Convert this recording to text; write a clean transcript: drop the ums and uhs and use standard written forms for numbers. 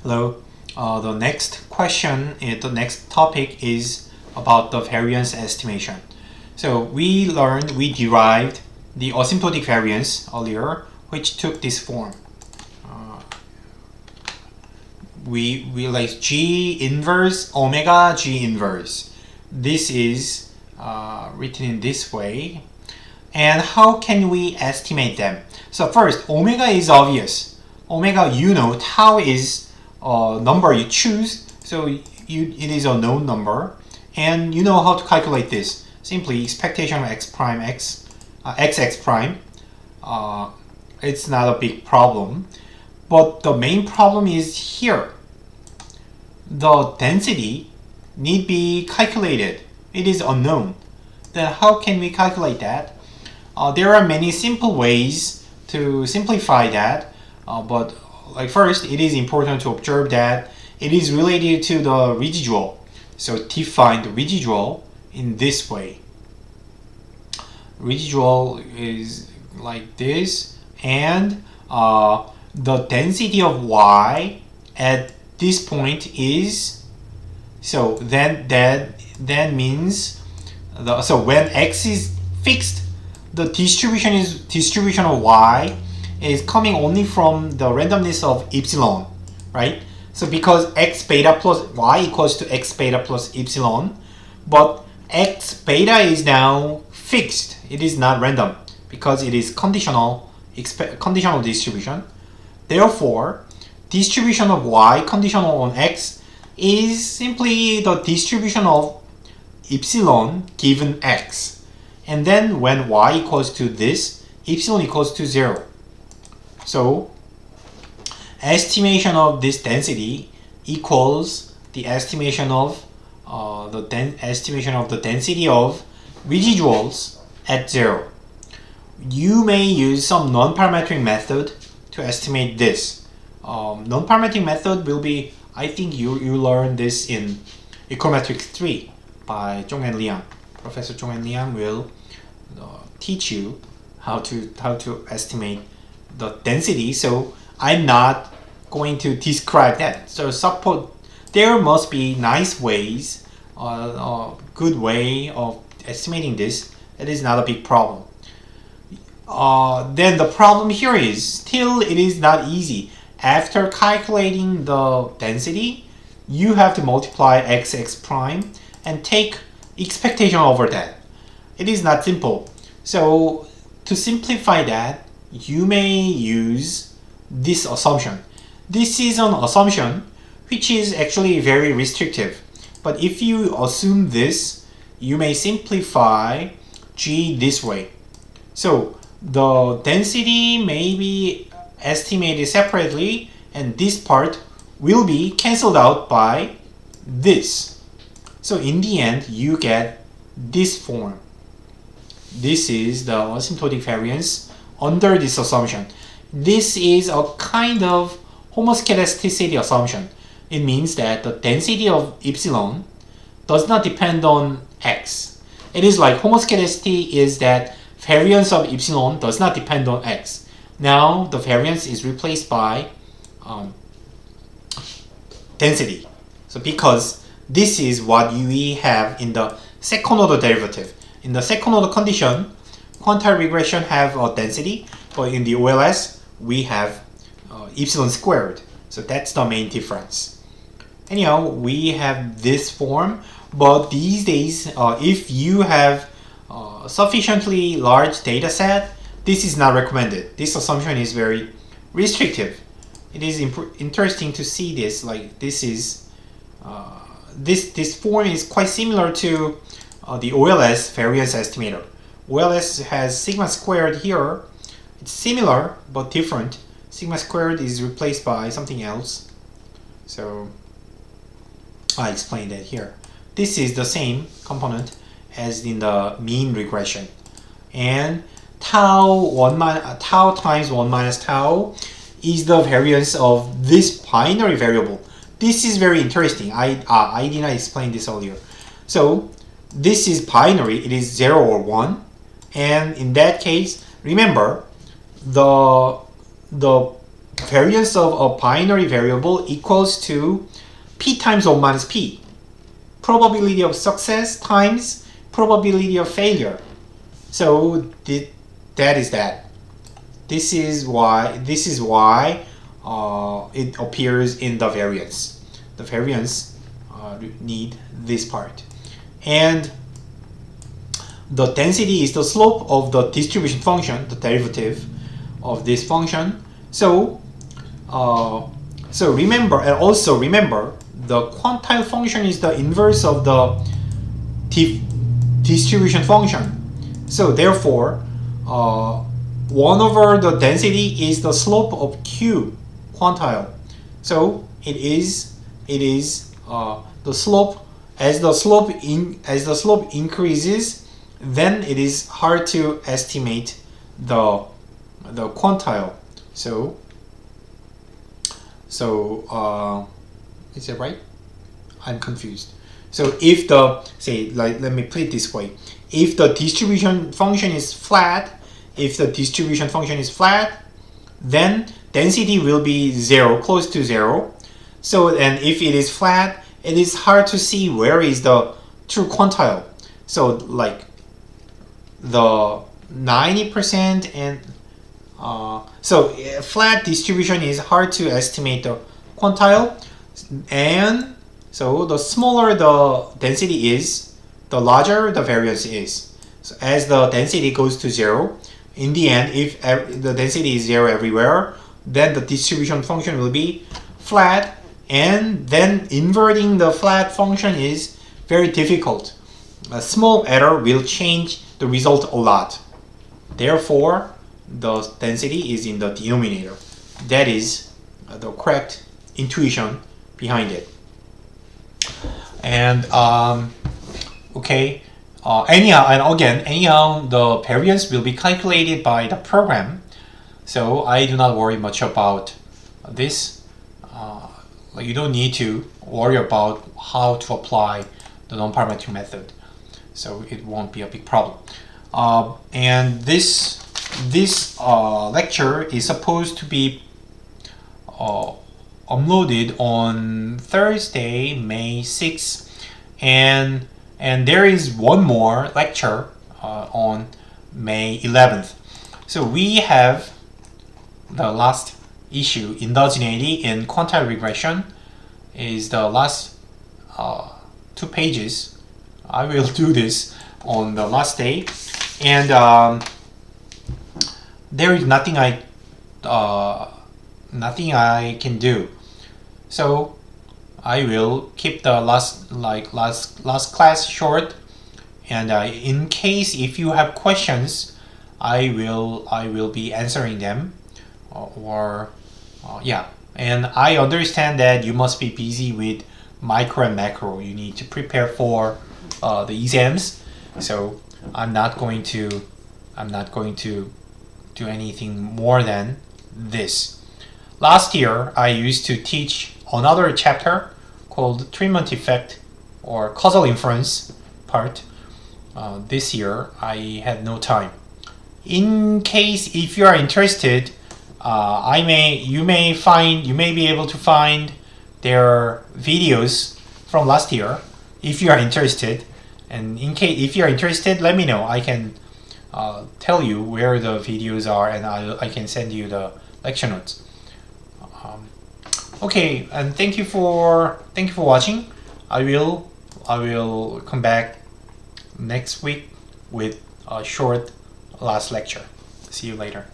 Hello. The next question, the next topic is about the variance estimation. So we derived the asymptotic variance earlier, which took this form. We like G inverse omega G inverse. This is written in this way. And how can we estimate them? So first, omega is obvious. Omega, tau is a number you choose, so it is a known number, and you know how to calculate this. Simply expectation of x prime xx prime. It's not a big problem, but the main problem is here. The density need be calculated. It is unknown. Then how can we calculate that? There are many simple ways to simplify that, but like first, it is important to observe that it is related to the residual. So define the residual in this way. Residual is like this, and the density of y at this point is, so then that means so when x is fixed, the distribution of y is coming only from the randomness of epsilon, right? So because x beta plus y equals to x beta plus epsilon, but x beta is now fixed. It is not random because it is conditional distribution. Therefore, distribution of y conditional on x is simply the distribution of epsilon given x. And then when y equals to this, epsilon equals to 0. So estimation of this density equals the estimation of the density of residuals at 0. You may use some non-parametric method to estimate this. Non-parametric method will be, I think you learned this in Econometrics 3 by Zhong and Liang. Professor Zhong and Liang will teach you how to estimate the density, so I'm not going to describe that. So suppose there must be nice ways, good way of estimating this. That is not a big problem. Then the problem here is still it is not easy. After calculating the density, you have to multiply xx prime and take expectation over that. It is not simple. So to simplify that, you may use this assumption. This is an assumption which is actually very restrictive. But if you assume this, you may simplify G this way. So the density may be estimated separately, and this part will be cancelled out by this. So in the end, you get this form. This is the asymptotic variance under this assumption. This is a kind of homoscedasticity assumption. It means that the density of epsilon does not depend on x. It is like homoscedasticity is that variance of epsilon does not depend on x. Now the variance is replaced by density. So because this is what we have in the second order derivative. In the second order condition, quantile regression have a density, but in the OLS we have epsilon squared. So that's the main difference. Anyhow, we have this form, but these days, if you have sufficiently large data set, this is not recommended. This assumption is very restrictive. It is interesting to see this. Like this is this form is quite similar to the OLS variance estimator. OLS has sigma squared here. It's similar but different. Sigma squared is replaced by something else. So I explained that here. This is the same component as in the mean regression. And tau times 1 minus tau is the variance of this binary variable. This is very interesting. I did not explain this earlier. So this is binary. It is 0 or 1. And in that case, remember the variance of a binary variable equals to p times O minus p. Probability of success times probability of failure. So that is that. This is why it appears in the variance. The variance need this part. And the density is the slope of the distribution function, the derivative of this function. So remember, and also remember, the quantile function is the inverse of the distribution function. So therefore, 1 over the density is the slope of Q quantile. So it is the slope, as the slope increases, then it is hard to estimate the quantile. So is it right? I'm confused. So if the, say, like, let me put it this way: if the distribution function is flat, then density will be 0, close to 0. So, and if it is flat, it is hard to see where is the true quantile. So like the 90% and so flat distribution is hard to estimate the quantile, and so the smaller the density is, the larger the variance is. So as the density goes to 0, in the end, if the density is 0 everywhere, then the distribution function will be flat, and then inverting the flat function is very difficult. A small error will change the result a lot. Therefore, the density is in the denominator. That is the correct intuition behind it. And okay, anyhow, the variance will be calculated by the program, so I do not worry much about this. You don't need to worry about how to apply the non-parametric method, so it won't be a big problem. And this lecture is supposed to be uploaded on Thursday, May 6th, and there is one more lecture on May 11th. So we have the last issue, endogeneity in quantile regression, is the last 2 pages. I will do this on the last day, and there is nothing I can do. So I will keep the last class short, and in case if you have questions, I will be answering them, yeah. And I understand that you must be busy with micro and macro. You need to prepare for the exams, so I'm not going to do anything more than this. Last year, I used to teach another chapter called treatment effect or causal inference part. This year, I had no time. In case if you are interested, you may be able to find their videos from last year if you are interested. And in case if you are interested, let me know. I can tell you where the videos are, and I can send you the lecture notes. Okay, and thank you for watching. I will come back next week with a short last lecture. See you later.